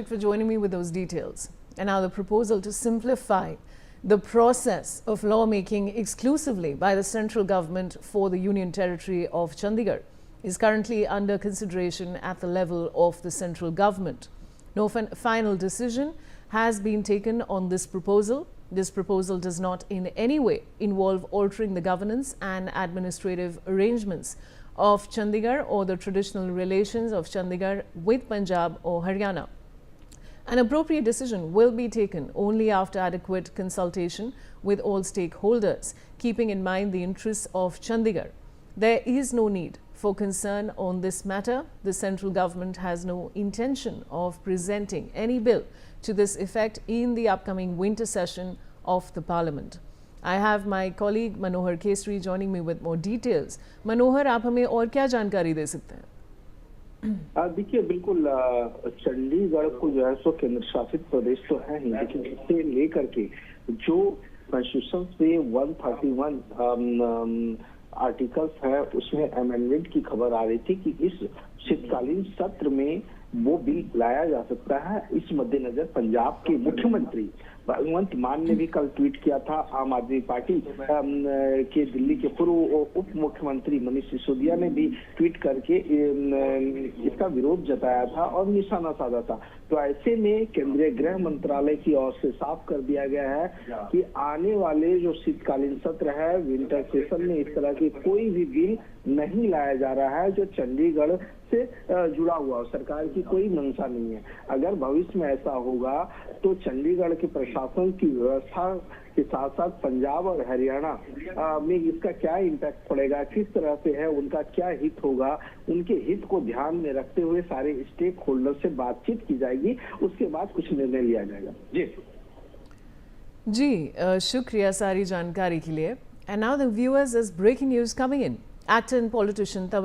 for joining me with those details. And now the proposal to simplify the process of lawmaking exclusively by the central government for the Union Territory of Chandigarh is currently under consideration at the level of the central government. No final decision has been taken on this proposal. This proposal does not in any way involve altering the governance and administrative arrangements of Chandigarh or the traditional relations of Chandigarh with Punjab or Haryana. An appropriate decision will be taken only after adequate consultation with all stakeholders, keeping in mind the interests of Chandigarh. There is no need for concern on this matter. The central government has no intention of presenting any bill to this effect in the upcoming winter session of the Parliament. I have my colleague Manohar Kesri joining me with more details. Manohar, आप हमें और क्या जानकारी दे सकते हैं? देखिए, बिल्कुल चंडीगढ़ को जो है सो केंद्र शासित प्रदेश तो है ही, लेकिन इसे लेकर के जो कॉन्स्टिट्यूशन पे 131 आर्टिकल्स है उसमें अमेंडमेंट की खबर आ रही थी कि इस शीतकालीन सत्र में वो बिल लाया जा सकता है। इस मद्देनजर पंजाब के मुख्यमंत्री भगवंत मान ने भी कल ट्वीट किया था। आम आदमी पार्टी के दिल्ली के पूर्व उप मुख्यमंत्री मनीष सिसोदिया ने भी ट्वीट करके इसका विरोध जताया था और निशाना साधा था। तो ऐसे में केंद्रीय गृह मंत्रालय की ओर से साफ कर दिया गया है कि आने वाले जो शीतकालीन सत्र है, विंटर सेशन में इस तरह की कोई भी बिल नहीं लाया जा रहा है जो चंडीगढ़ से जुड़ा हुआ। सरकार की कोई मंशा नहीं है। अगर भविष्य में ऐसा होगा तो चंडीगढ़ के प्रशासन की व्यवस्था के साथ साथ पंजाब और हरियाणा में इसका क्या इम्पैक्ट पड़ेगा, किस तरह से है, उनका क्या हित होगा, उनके हित को ध्यान में रखते हुए सारे स्टेक होल्डर से बातचीत की जाएगी। उसके बाद कुछ निर्णय लिया जाएगा। जी, शुक्रिया सारी जानकारी के लिए। And now the viewers is breaking news coming in. Actor and politician Tawal